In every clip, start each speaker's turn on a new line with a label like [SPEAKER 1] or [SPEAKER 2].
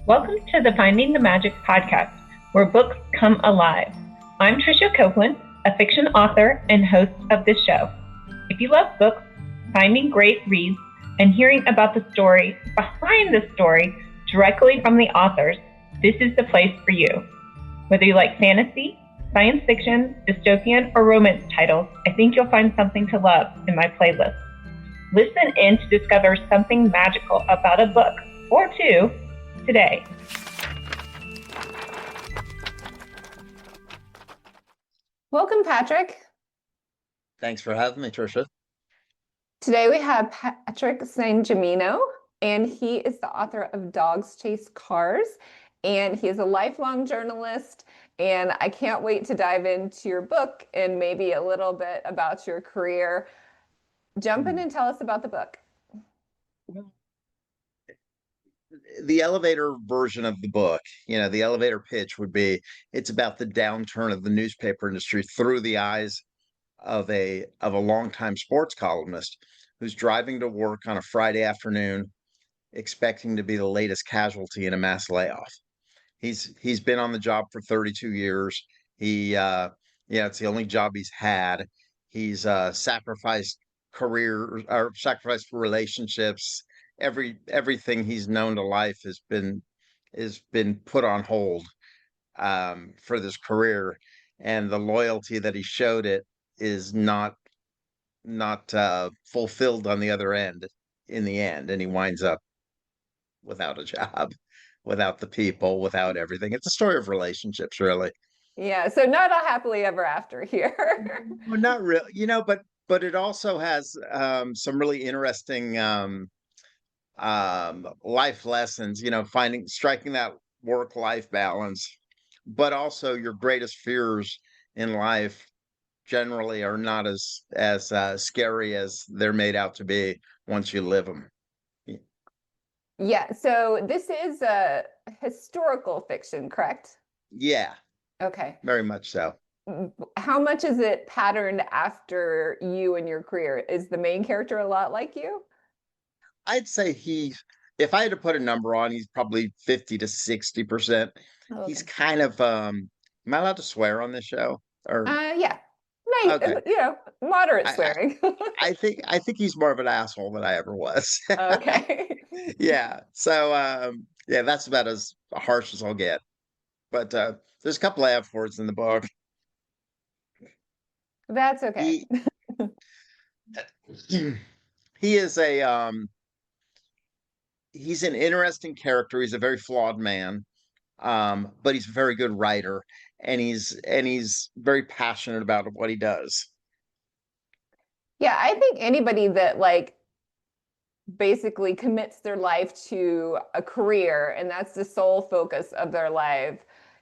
[SPEAKER 1] Welcome to the Finding the Magic podcast, where books come alive. I'm Tricia Copeland, a fiction author and host of this show. If you love books, finding great reads, and hearing about the story behind the story directly from the authors, this is the place for you. Whether you like fantasy, science fiction, dystopian, or romance titles, I think you'll find something to love in my playlist. Listen in to discover something magical about a book or two today. Welcome, Patrick.
[SPEAKER 2] Thanks for having me, Tricia.
[SPEAKER 1] Today we have Patrick Sangimino, and he is the author of Dogs Chase Cars, and he is a lifelong journalist, and I can't wait to dive into your book and maybe a little bit about your career. Jump in and tell us about the book.
[SPEAKER 2] The elevator version of the book, the elevator pitch would be, it's about the downturn of the newspaper industry through the eyes of a longtime sports columnist who's driving to work on a Friday afternoon, expecting to be the latest casualty in a mass layoff. He's been on the job for 32 years. It's the only job he's had. He's sacrificed career or sacrificed relationships. Everything he's known to life has been put on hold for this career, and the loyalty that he showed it is not fulfilled on the other end in the end, and he winds up without a job, without the people, without everything. It's a story of relationships, really.
[SPEAKER 1] Yeah, so not a happily ever after here.
[SPEAKER 2] Well, not really, but it also has some really interesting life lessons, striking that work-life balance, but also your greatest fears in life generally are not as scary as they're made out to be once you live them.
[SPEAKER 1] Yeah, so this is a historical fiction, correct?
[SPEAKER 2] Yeah,
[SPEAKER 1] Okay.
[SPEAKER 2] very much so.
[SPEAKER 1] How much is it patterned after you and your career? Is the main character a lot like you?
[SPEAKER 2] I'd say if I had to put a number on, he's probably 50 to 60%.
[SPEAKER 1] Okay.
[SPEAKER 2] He's kind of am I allowed to swear on this show? Or
[SPEAKER 1] Yeah. Nice,
[SPEAKER 2] okay.
[SPEAKER 1] Moderate
[SPEAKER 2] I,
[SPEAKER 1] swearing.
[SPEAKER 2] I think he's more of an asshole than I ever was.
[SPEAKER 1] Okay.
[SPEAKER 2] Yeah. So yeah, that's about as harsh as I'll get. But there's a couple of F words in the book.
[SPEAKER 1] That's okay.
[SPEAKER 2] He is he's an interesting character. He's a very flawed man. But he's a very good writer, and he's very passionate about what he does.
[SPEAKER 1] Yeah, I think anybody that basically commits their life to a career and that's the sole focus of their life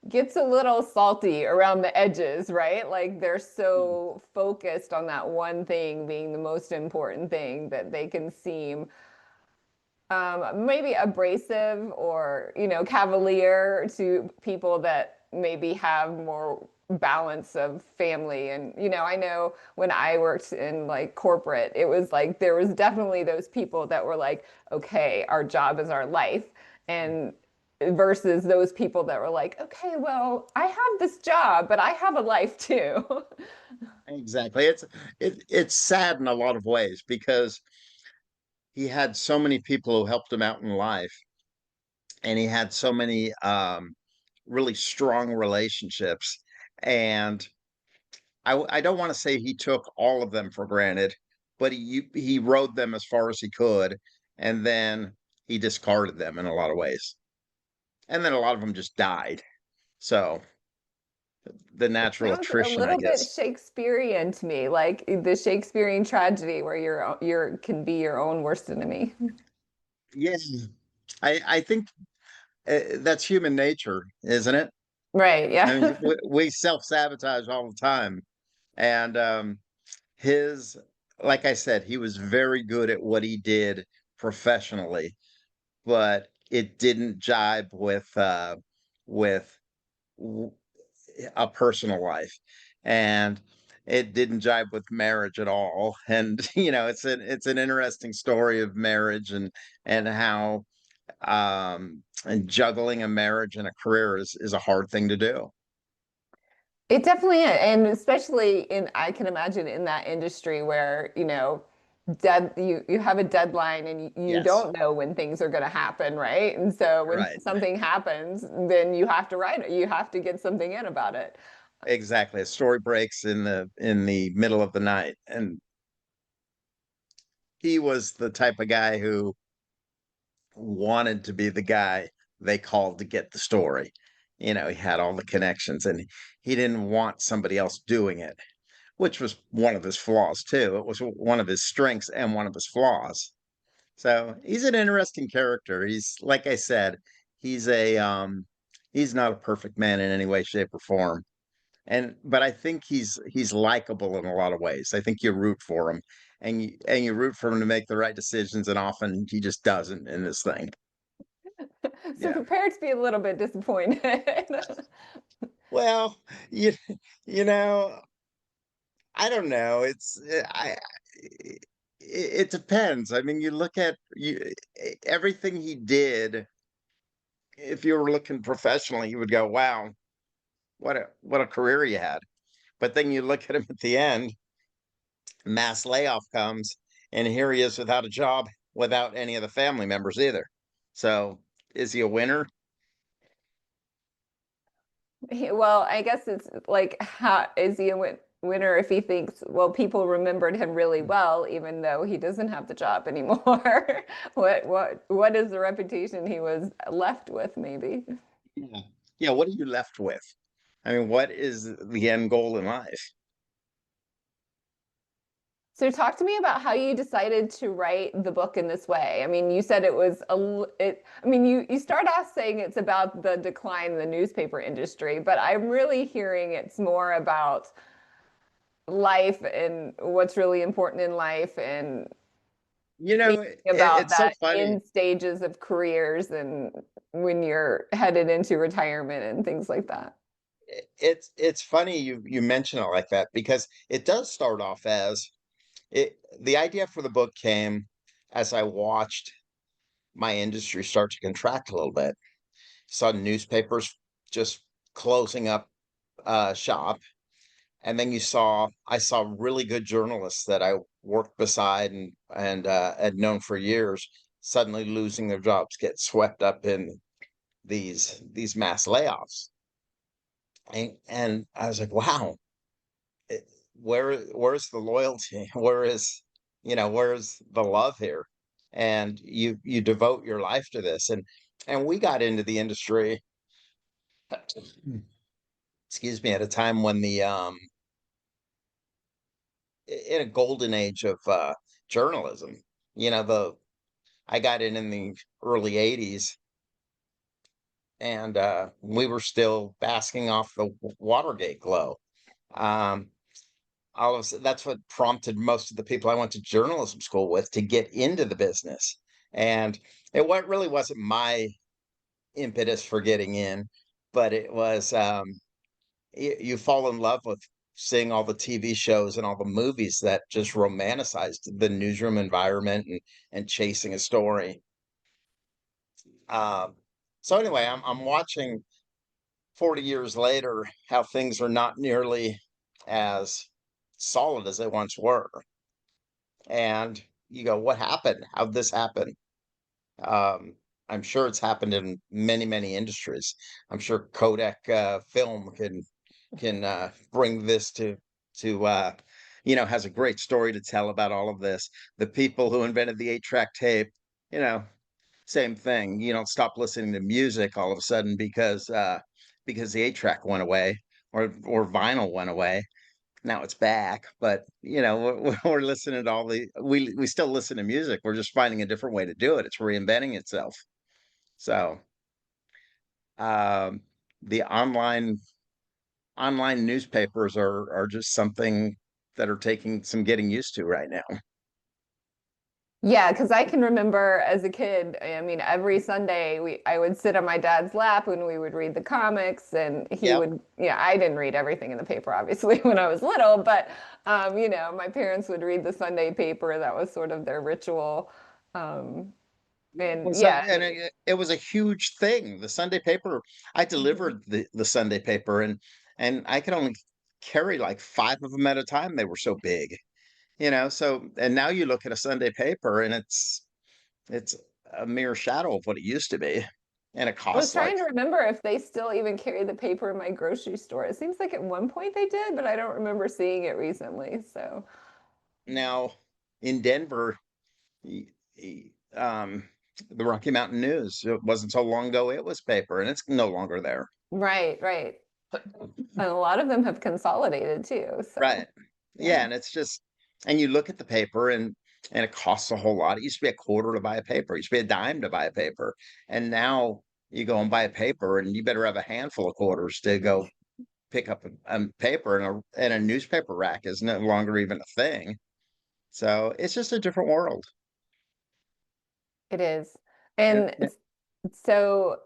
[SPEAKER 1] gets a little salty around the edges, right? Like they're so focused on that one thing being the most important thing that they can seem maybe abrasive or, cavalier to people that maybe have more balance of family. And, I know when I worked in corporate, it was like there was definitely those people that were like, okay, our job is our life. And versus those people that were like, okay, well, I have this job, but I have a life too.
[SPEAKER 2] Exactly. It's sad in a lot of ways because he had so many people who helped him out in life, and he had so many really strong relationships. And I don't want to say he took all of them for granted, but he rode them as far as he could, and then he discarded them in a lot of ways. And then a lot of them just died. So the natural
[SPEAKER 1] Sounds a
[SPEAKER 2] attrition, I
[SPEAKER 1] little bit
[SPEAKER 2] guess.
[SPEAKER 1] Shakespearean to me, like the Shakespearean tragedy where you're can be your own worst enemy.
[SPEAKER 2] Yeah, I think that's human nature, isn't it?
[SPEAKER 1] Right,
[SPEAKER 2] I
[SPEAKER 1] yeah.
[SPEAKER 2] mean, we self-sabotage all the time. And his, like I said, he was very good at what he did professionally, but it didn't jibe with a personal life, and it didn't jibe with marriage at all. And it's an interesting story of marriage and how And juggling a marriage and a career is a hard thing to do.
[SPEAKER 3] It definitely is. And especially I can imagine in that industry where, you have a deadline and you
[SPEAKER 2] Yes,
[SPEAKER 3] don't know when things are going to happen, right? And so when
[SPEAKER 2] right.
[SPEAKER 3] something happens, then you have to write it. You have to get something in about it.
[SPEAKER 2] Exactly. A story breaks in the middle of the night. And he was the type of guy who wanted to be the guy they called to get the story. He had all the connections and he didn't want somebody else doing it, which was one of his flaws too. It was one of his strengths and one of his flaws. So he's an interesting character. He's like I said, he's a he's not a perfect man in any way, shape, or form. But I think he's likable in a lot of ways. I think you root for him and you root for him to make the right decisions, and often he just doesn't in this thing.
[SPEAKER 3] So
[SPEAKER 2] Yeah.
[SPEAKER 3] prepare to be a little bit disappointed.
[SPEAKER 2] Well, you you know, I don't know. It depends. I mean, you look at everything he did. If you were looking professionally, you would go, "Wow, what a career he had." But then you look at him at the end, mass layoff comes, and here he is without a job, without any of the family members either. So, is he a winner?
[SPEAKER 3] Well, I guess it's like, how is he a winner if he thinks, well, people remembered him really well, even though he doesn't have the job anymore? What is the reputation he was left with, maybe?
[SPEAKER 2] Yeah. Yeah, what are you left with? I mean, what is the end goal in life?
[SPEAKER 3] So talk to me about how you decided to write the book in this way. I mean, you said it was I mean, you start off saying it's about the decline in the newspaper industry, but I'm really hearing it's more about life and what's really important in life and thinking about
[SPEAKER 2] It's so
[SPEAKER 3] that
[SPEAKER 2] funny.
[SPEAKER 3] in stages of careers and when you're headed into retirement and things like that.
[SPEAKER 2] It's funny you mention it like that because it does start off as the idea for the book came as I watched my industry start to contract a little bit. Saw newspapers just closing up shop, and then I saw really good journalists that I worked beside and had known for years suddenly losing their jobs, get swept up in these mass layoffs. And I was like, wow, it, where's the loyalty? Where's the love here? And you devote your life to this, and we got into the industry, excuse me, at a time when the in a golden age of journalism. The I got in the early '80s, and we were still basking off the Watergate glow. Um, all of a sudden, that's what prompted most of the people I went to journalism school with to get into the business. And really wasn't my impetus for getting in, but it was you fall in love with seeing all the TV shows and all the movies that just romanticized the newsroom environment and chasing a story. Um, so anyway, I'm watching 40 years later how things are not nearly as solid as they once were. And you go, what happened? How'd this happen? Um, I'm sure it's happened in many, many industries. I'm sure Kodak film can bring this to has a great story to tell about all of this. The people who invented the 8-track tape, you know, same thing. You don't stop listening to music all of a sudden because the 8-track went away or vinyl went away. Now it's back, but we're listening to we still listen to music. We're just finding a different way to do it. It's reinventing itself. So um, the online newspapers are just something that are taking some getting used to right now.
[SPEAKER 3] Yeah, because I can remember as a kid, I mean, every Sunday I would sit on my dad's lap when we would read the comics and he
[SPEAKER 2] Yep.
[SPEAKER 3] would, I didn't read everything in the paper, obviously, when I was little, but my parents would read the Sunday paper. That was sort of their ritual. Um, And
[SPEAKER 2] Well,
[SPEAKER 3] yeah, I
[SPEAKER 2] and
[SPEAKER 3] mean,
[SPEAKER 2] it was a huge thing. The Sunday paper, I
[SPEAKER 3] mhm.
[SPEAKER 2] delivered the Sunday paper, and I could only carry like five of them at a time. They were so big, So, and now you look at a Sunday paper, and it's a mere shadow of what it used to be, and it
[SPEAKER 3] I was
[SPEAKER 2] costs like
[SPEAKER 3] trying to remember if they still even carry the paper in my grocery store. It seems like at one point they did, but I don't remember seeing it recently. So,
[SPEAKER 2] now in Denver, y- y- um, the Rocky Mountain News. It wasn't so long ago it was paper, and it's no longer there.
[SPEAKER 3] right, right. And a lot of them have consolidated too. So,
[SPEAKER 2] Right.
[SPEAKER 3] yeah.
[SPEAKER 2] Yeah, and it's just, and you look at the paper, and it costs a whole lot. It used to be a quarter to buy a paper. It used to be a dime to buy a paper. And now you go and buy a paper, and you better have a handful of quarters to go pick up a paper, and a newspaper rack is no longer even a thing. So it's just a different world.
[SPEAKER 3] It is.
[SPEAKER 2] It,
[SPEAKER 3] And so,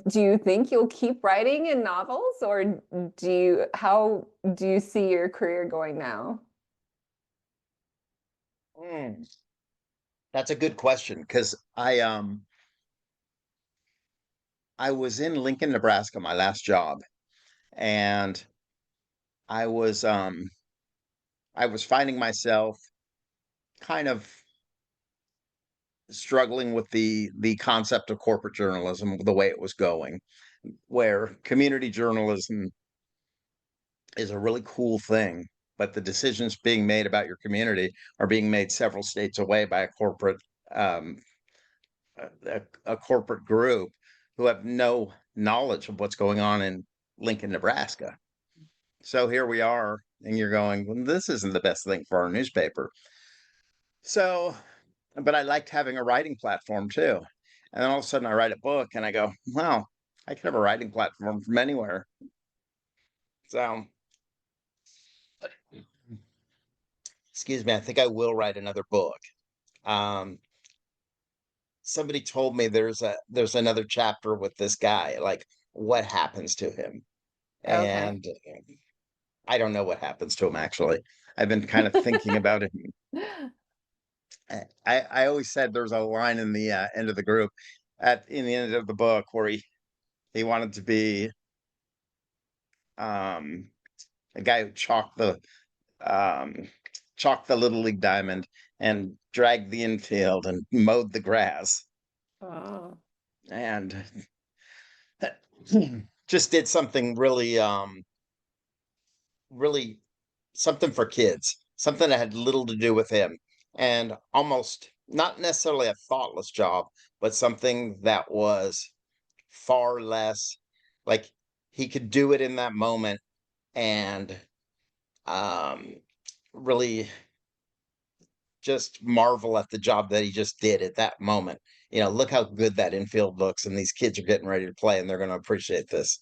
[SPEAKER 3] do you think you'll keep writing in novels, or how do you see your career going now?
[SPEAKER 2] mm, that's a good question because I was in Lincoln, Nebraska, my last job, and I was um I was finding myself kind of struggling with the concept of corporate journalism, the way it was going, where community journalism is a really cool thing, but the decisions being made about your community are being made several states away by um, a corporate group who have no knowledge of what's going on in Lincoln, Nebraska. So here we are, and you're going, well, this isn't the best thing for our newspaper. So, but I liked having a writing platform too. And then all of a sudden I write a book and I go, wow, I could have a writing platform from anywhere. So, excuse me, I think I will write another book. Um, Somebody told me there's another chapter with this guy, like what happens to him.
[SPEAKER 3] Okay.
[SPEAKER 2] And I don't know what happens to him actually. I've been kind of thinking about it. I always said there's a line in the end of the group at in the end of the book where he wanted to be um a guy who um chalked the little league diamond and dragged the infield and mowed the grass
[SPEAKER 3] Oh,
[SPEAKER 2] and just did something really something for kids, something that had little to do with him, and almost not necessarily a thoughtless job, but something that was far less like he could do it in that moment and um really just marvel at the job that he just did at that moment. Look how good that infield looks, and these kids are getting ready to play, and they're going to appreciate this.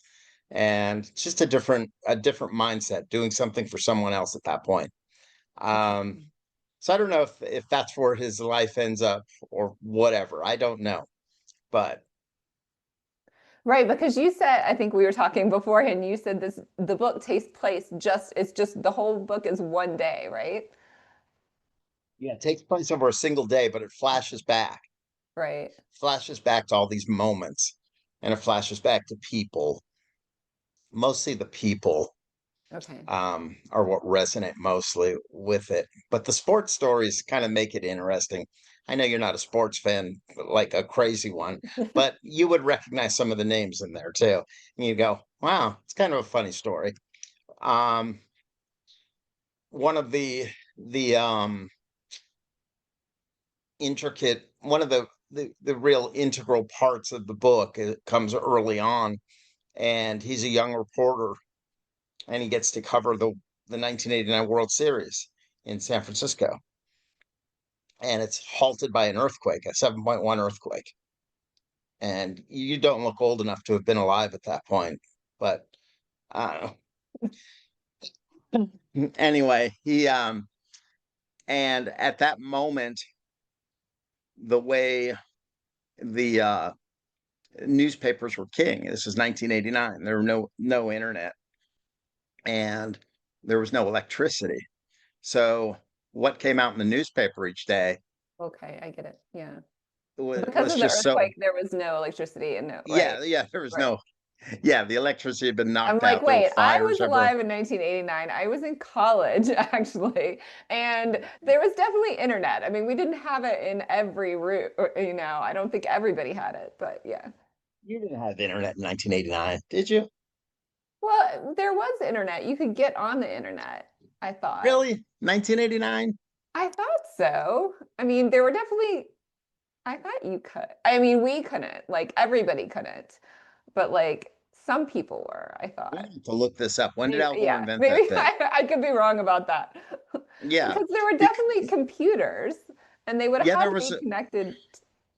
[SPEAKER 2] And it's just a different mindset, doing something for someone else at that point.
[SPEAKER 3] okay.
[SPEAKER 2] Um, so I don't know if that's where his life ends up or whatever. I don't know, but
[SPEAKER 3] Right, because you said, I think we were talking beforehand, you said the book takes place it's just the whole book is one day, right?
[SPEAKER 2] yeah, it takes place over a single day, but it
[SPEAKER 3] Right.
[SPEAKER 2] flashes back to all these moments, and it flashes back to people, mostly the people
[SPEAKER 3] Okay.
[SPEAKER 2] are what resonate mostly with it. But the sports stories kind of make it interesting. I know you're not a sports fan, like a crazy one, but you would recognize some of the names in there too. And you go, wow, it's kind of a funny story. Um, one of the intricate, one of the real integral parts of the book comes early on, and he's a young reporter, and he gets to cover the 1989 World Series in San Francisco, and it's halted by an earthquake, a 7.1 earthquake. And you don't look old enough to have been alive at that point, but I don't know. Anyway, he and at that moment, the way the newspapers were king. This is 1989. There were no internet, and there was no electricity. So what came out in the newspaper each day
[SPEAKER 3] Okay, I get it. Yeah. Because
[SPEAKER 2] was
[SPEAKER 3] of the
[SPEAKER 2] just so,
[SPEAKER 3] earthquake, there was no electricity and no, right?
[SPEAKER 2] yeah, there was
[SPEAKER 3] Right.
[SPEAKER 2] no, yeah, the electricity had been
[SPEAKER 3] I'm
[SPEAKER 2] knocked
[SPEAKER 3] like,
[SPEAKER 2] out. There were
[SPEAKER 3] wait, I
[SPEAKER 2] fires
[SPEAKER 3] was
[SPEAKER 2] everywhere.
[SPEAKER 3] alive in 1989. I was in college, actually. And there was definitely internet. I mean, we didn't have it in every room, I don't think everybody had it, but yeah.
[SPEAKER 2] You didn't have internet in 1989, did you?
[SPEAKER 3] Well, there was internet. You could get on the internet, I thought.
[SPEAKER 2] Really? 1989?
[SPEAKER 3] I thought so. I mean, there were definitely, I thought you could. I mean, we couldn't, like everybody couldn't, but like some people were, I
[SPEAKER 2] We
[SPEAKER 3] thought.
[SPEAKER 2] need to look this up. When did
[SPEAKER 3] Maybe,
[SPEAKER 2] Al Gore
[SPEAKER 3] yeah,
[SPEAKER 2] invent that
[SPEAKER 3] maybe
[SPEAKER 2] thing?
[SPEAKER 3] I could be wrong about that.
[SPEAKER 2] Yeah.
[SPEAKER 3] Because there were
[SPEAKER 2] Bec-
[SPEAKER 3] definitely computers and they would have
[SPEAKER 2] yeah,
[SPEAKER 3] had
[SPEAKER 2] there
[SPEAKER 3] to
[SPEAKER 2] was
[SPEAKER 3] be connected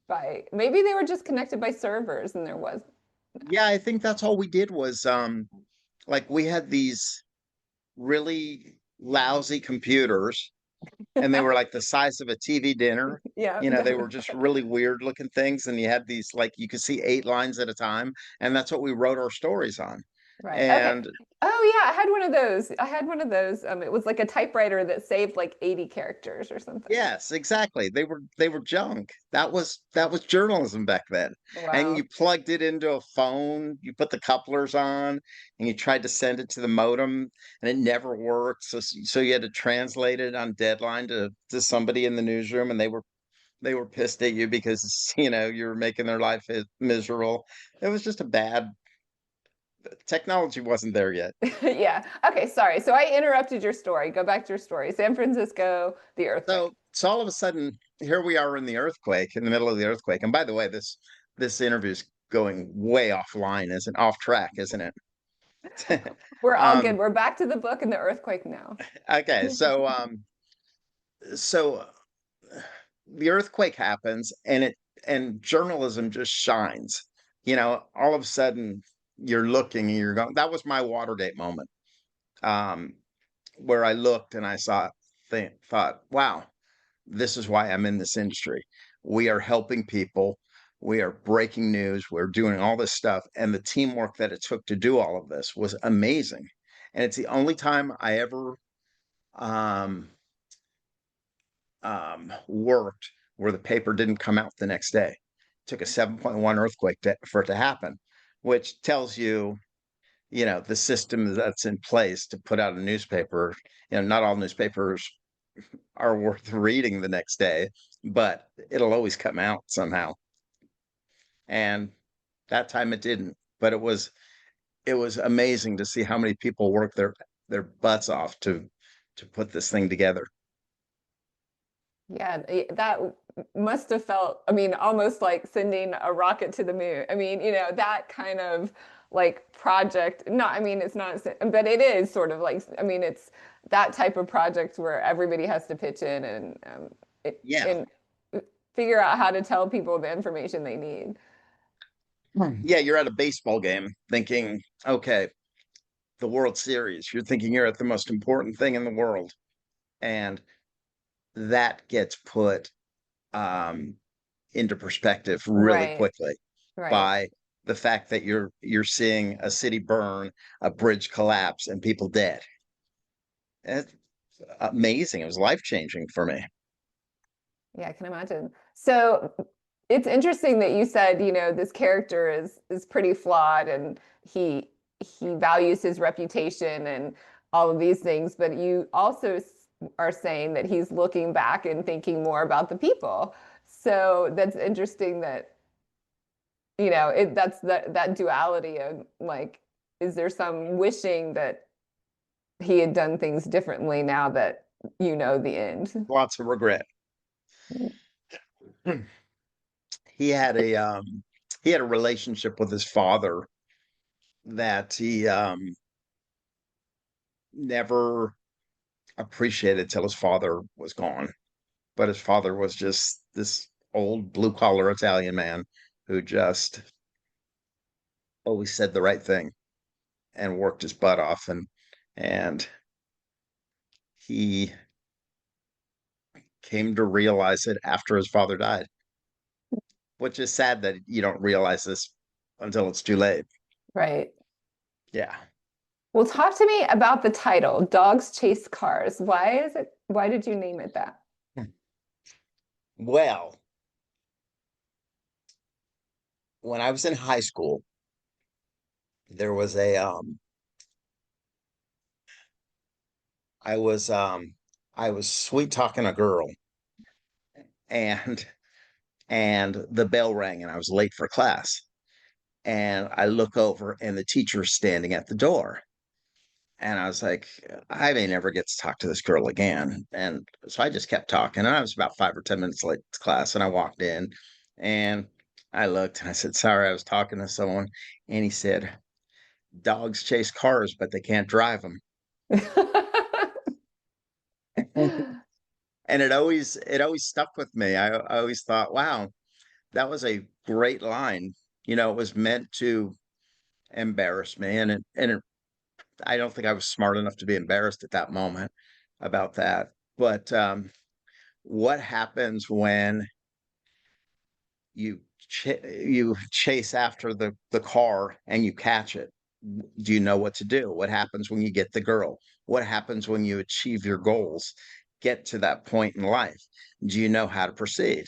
[SPEAKER 3] by, maybe they were just connected by servers and there was.
[SPEAKER 2] yeah, I think that's all we did was like we had these really lousy computers and they were like the size of a TV dinner.
[SPEAKER 3] Yeah.
[SPEAKER 2] They were just really weird looking things and you had these like you could see 8 lines at a time and that's what we wrote our stories on.
[SPEAKER 3] Right. Okay.
[SPEAKER 2] And
[SPEAKER 3] Oh yeah, I had one of those. I had one of those. It was like a typewriter that saved like 80 characters or something.
[SPEAKER 2] yes, exactly. They were junk. That was journalism back then. And
[SPEAKER 3] Wow.
[SPEAKER 2] you plugged it into a phone, you put the couplers on, and you tried to send it to the modem, and it never worked. So you had to translate it on deadline to somebody in the newsroom, and they were pissed at you because you were making their life miserable. It was just a bad technology wasn't there yet.
[SPEAKER 3] Yeah. Okay, sorry. So I interrupted your story. Go back to your story. San Francisco, the earthquake.
[SPEAKER 2] So all of a sudden, here we are in the earthquake, in the middle of the earthquake. And by the way, this interview is going way offline, isn't off track, isn't it?
[SPEAKER 3] We're all good.
[SPEAKER 2] um,
[SPEAKER 3] We're back to the book and the earthquake now.
[SPEAKER 2] okay, so the earthquake happens, and journalism just shines. All of a sudden, you're looking, and you're going. That was my Watergate moment, um, where I looked and I thought, wow, this is why I'm in this industry. We are helping people. We are breaking news. We're doing all this stuff. And the teamwork that it took to do all of this was amazing. And it's the only time I ever um, worked where the paper didn't come out the next day. It took a 7.1 earthquake for it to happen, which tells you, the system that's in place to put out a newspaper. Not all newspapers are worth reading the next day, but it'll always come out somehow. And that time it didn't, but it was amazing to see how many people work their butts off to put this thing together.
[SPEAKER 3] Yeah, that must have felt, I mean, almost like sending a rocket to the moon. I mean, that kind of like project. No, I mean, it's not, but it is sort of like, I mean, it's that type of project where everybody has to pitch in and
[SPEAKER 2] Yeah.
[SPEAKER 3] and figure out how to tell people the information they need.
[SPEAKER 2] Yeah, you're at a baseball game thinking, okay, the World Series. You're thinking you're at the most important thing in the world. And that gets put um, into perspective really
[SPEAKER 3] Right,
[SPEAKER 2] quickly
[SPEAKER 3] right.
[SPEAKER 2] by the fact that you're seeing a city burn, a bridge collapse, and people dead. It's amazing. It was life changing for me.
[SPEAKER 3] Yeah, I can imagine. So it's interesting that you said, this character is pretty flawed and he values his reputation and all of these things, but you also are saying that he's looking back and thinking more about the people. So that's interesting that, that's that duality of like, is there some wishing that he had done things differently now that you know the end?
[SPEAKER 2] Lots of regret. He had a relationship with his father that he never appreciated till his father was gone. But his father was just this old blue collar Italian man who just always said the right thing and worked his butt off and he came to realize it after his father died, which is sad that you don't realize this until it's too late.
[SPEAKER 3] Right.
[SPEAKER 2] Yeah.
[SPEAKER 3] Well, talk to me about the title, Dogs Chase Cars. Why did you name it that?
[SPEAKER 2] Well, when I was in high school, there was I was sweet talking a girl, and the bell rang and I was late for class. And I look over and the teacher's standing at the door. And I was like, I may never get to talk to this girl again. And so I just kept talking. And I was about 5 or 10 minutes late to class. And I walked in and I looked and I said, sorry, I was talking to someone. And he said, dogs chase cars, but they can't drive them. And it always stuck with me. I always thought, wow, that was a great line. It was meant to embarrass me. I don't think I was smart enough to be embarrassed at that moment about that. But what happens when you chase after the car and you catch it? Do you know what to do? What happens when you get the girl? What happens when you achieve your goals, get to that point in life? Do you know how to proceed?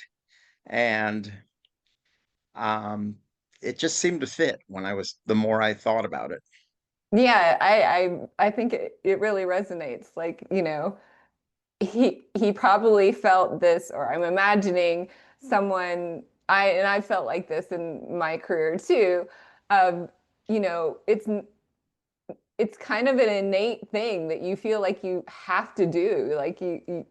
[SPEAKER 2] And um, it just seemed to fit the more I thought about it.
[SPEAKER 3] Yeah, I think it really resonates. Like, he probably felt this, or I'm imagining someone, I felt like this in my career too, of, you know, it's kind of an innate thing that you feel like you have to do. Like you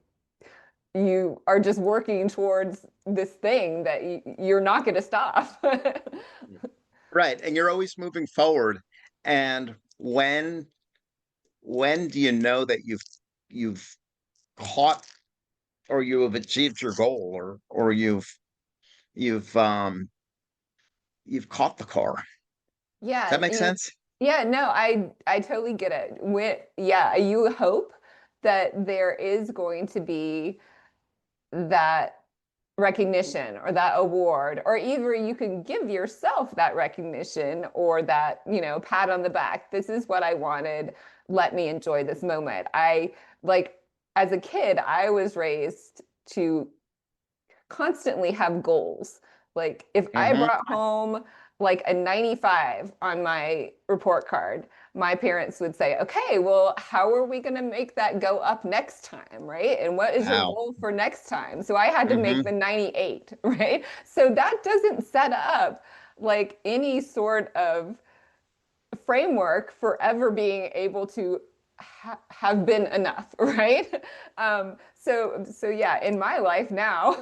[SPEAKER 3] are just working towards this thing that you're not going to stop.
[SPEAKER 2] Right. And you're always moving forward. And when do you know that you've caught or you have achieved your goal or you've you've caught the car? Does
[SPEAKER 3] Yeah,
[SPEAKER 2] that make sense?
[SPEAKER 3] yeah, no, I totally get it. Yeah, you hope that there is going to be that recognition or that award, or either you can give yourself that recognition or that, pat on the back. This is what I wanted. Let me enjoy this moment. I like as a kid, I was raised to constantly have goals. Like if I
[SPEAKER 2] Mm-hmm.
[SPEAKER 3] brought home like a 95 on my report card, my parents would say, okay, well, how are we going to make that go up next time? Right. And what is your
[SPEAKER 2] Wow.
[SPEAKER 3] goal for next time? So I had to make
[SPEAKER 2] Mm-hmm.
[SPEAKER 3] the 98. Right. So that doesn't set up like any sort of framework for ever being able to have been enough, right? So yeah, in my life now,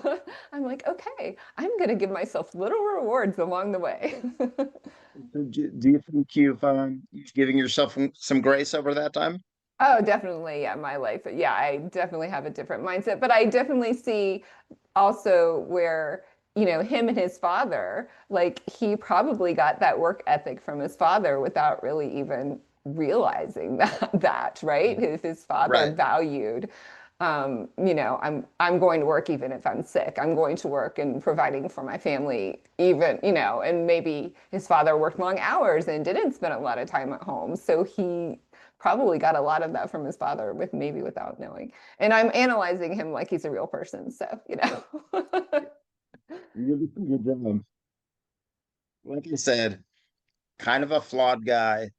[SPEAKER 3] I'm like, okay, I'm gonna give myself little rewards along the way.
[SPEAKER 2] So do you think you've giving yourself some grace over that time?
[SPEAKER 3] Oh, definitely. Yeah, my life. Yeah, I definitely have a different mindset, but I definitely see also where, him and his father, like he probably got that work ethic from his father without really even realizing that, right? If his father
[SPEAKER 2] Right.
[SPEAKER 3] valued, I'm going to work even if I'm sick. I'm going to work and providing for my family, even, and maybe his father worked long hours and didn't spend a lot of time at home. So he probably got a lot of that from his father with maybe without knowing. And I'm analyzing him like he's a real person. So,
[SPEAKER 2] You did a good job. Like I said, kind of a flawed guy,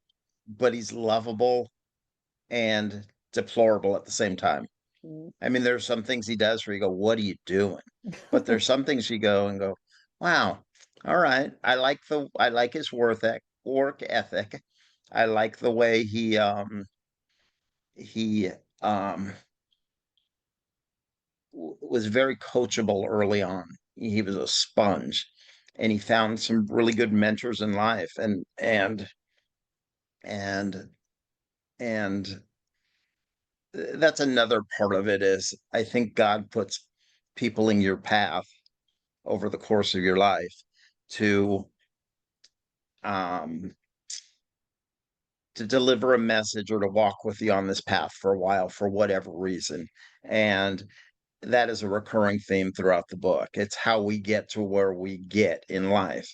[SPEAKER 2] but he's lovable and deplorable at the same time. I mean, there's some things he does where you go, "What are you doing?" But there's some things you go and go, "Wow, all right." I like his work ethic. I like the way he was very coachable early on. He was a sponge, and he found some really good mentors in life, and and that's another part of it is I think God puts people in your path over the course of your life to um to deliver a message or to walk with you on this path for a while for whatever reason. And that is a recurring theme throughout the book. It's how we get to where we get in life.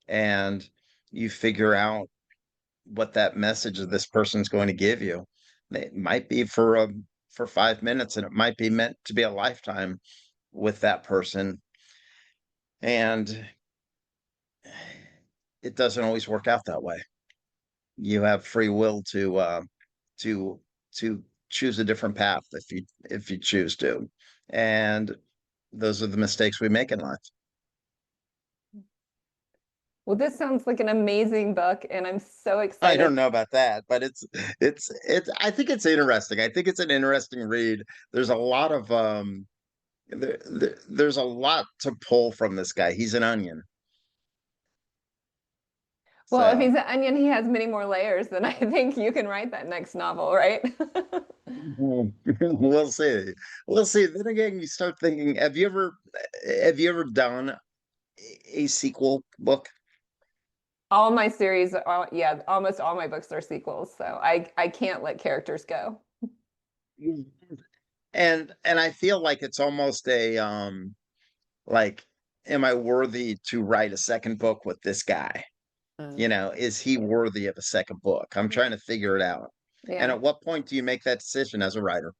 [SPEAKER 2] And you figure out what that message of this person's going to give you. It might be for 5 minutes and it might be meant to be a lifetime with that person. And it doesn't always work out that way. You have free will to choose a different path if you choose to. And those are the mistakes we make in life.
[SPEAKER 3] Well, this sounds like an amazing book, and I'm so
[SPEAKER 2] I
[SPEAKER 3] excited.
[SPEAKER 2] don't know about that, but it's I think it's interesting. I think it's an interesting read. There's a lot of there's a lot to pull from this guy. He's an onion.
[SPEAKER 3] Well, if
[SPEAKER 2] So
[SPEAKER 3] he's an onion, he has many more layers than I think you can write that next novel, right?
[SPEAKER 2] we'll see. We'll see. Then again, you start thinking, have you ever done a sequel book?
[SPEAKER 3] All my series are, yeah, almost all my books are sequels, so I can't let characters go.
[SPEAKER 2] And I feel like it's almost a like, am I worthy to write a second book with this guy? Is he worthy of a second book? I'm trying to figure it out. And
[SPEAKER 3] Yeah.
[SPEAKER 2] at what point do you make that decision as a writer?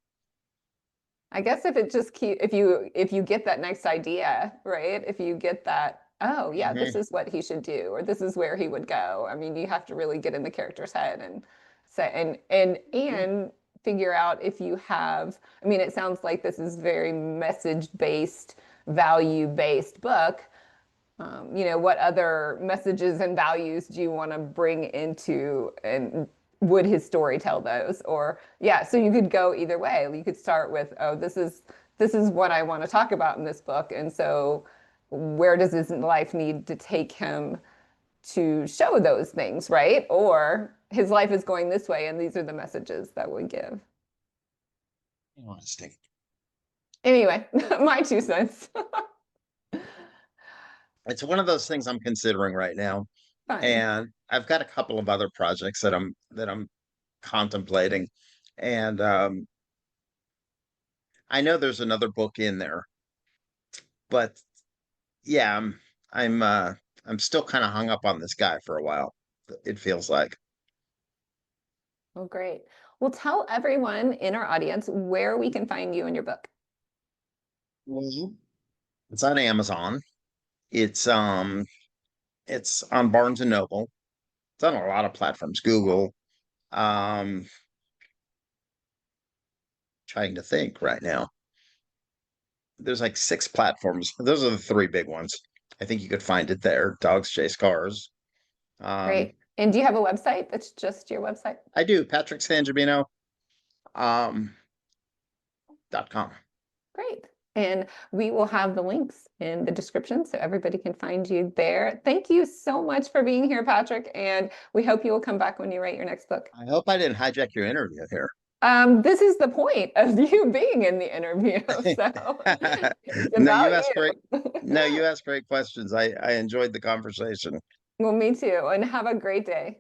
[SPEAKER 3] I guess if it just if you get that next idea, right? If you get that, oh yeah, this
[SPEAKER 2] Mhm.
[SPEAKER 3] is what he should do, or this is where he would go. I mean, you have to really get in the character's head and say and figure out if you have, I mean, it sounds like this is very message-based, value-based book. What other messages and values do you want to bring into, and would his story tell those? Or yeah, so you could go either way. You could start with, oh, this is what I want to talk about in this book, and so where does his life need to take him to show those things, right? Or his life is going this way, and these are the messages that we give.
[SPEAKER 2] Interesting.
[SPEAKER 3] Anyway, my 2 cents.
[SPEAKER 2] It's one of those things I'm considering right now,
[SPEAKER 3] Fun.
[SPEAKER 2] and I've got a couple of other projects that I'm contemplating, and I know there's another book in there, but yeah, I'm still kind of hung up on this guy for a while. It feels like.
[SPEAKER 3] Well, great. Well, tell everyone in our audience where we can find you and your book.
[SPEAKER 2] Well, it's on Amazon. It's it's on Barnes and Noble. It's on a lot of platforms. Google. Um, Trying to think right now. There's like 6 platforms. Those are the 3 big ones. I think you could find it there. Dogs chase cars. Um,
[SPEAKER 3] Great. And do you have a website that's just your website?
[SPEAKER 2] I do. Patrick Sangimino. .com.
[SPEAKER 3] Great. And we will have the links in the description so everybody can find you there. Thank you so much for being here, Patrick. And we hope you will come back when you write your next book.
[SPEAKER 2] I hope I didn't hijack your interview here.
[SPEAKER 3] This is the point of you being in the interview. So it's
[SPEAKER 2] No,
[SPEAKER 3] about
[SPEAKER 2] you asked great questions. I enjoyed the conversation.
[SPEAKER 3] Well, me too. And have a great day.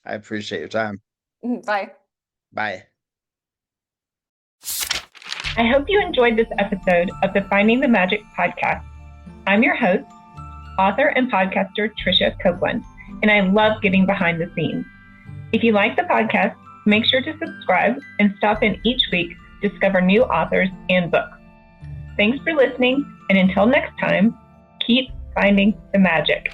[SPEAKER 2] I appreciate your time.
[SPEAKER 3] Bye.
[SPEAKER 2] Bye.
[SPEAKER 1] I hope you enjoyed this episode of the Finding the Magic podcast. I'm your host, author and podcaster Tricia Copeland, and I love getting behind the scenes. If you like the podcast, make sure to subscribe and stop in each week to discover new authors and books. Thanks for listening, and until next time, keep finding the magic.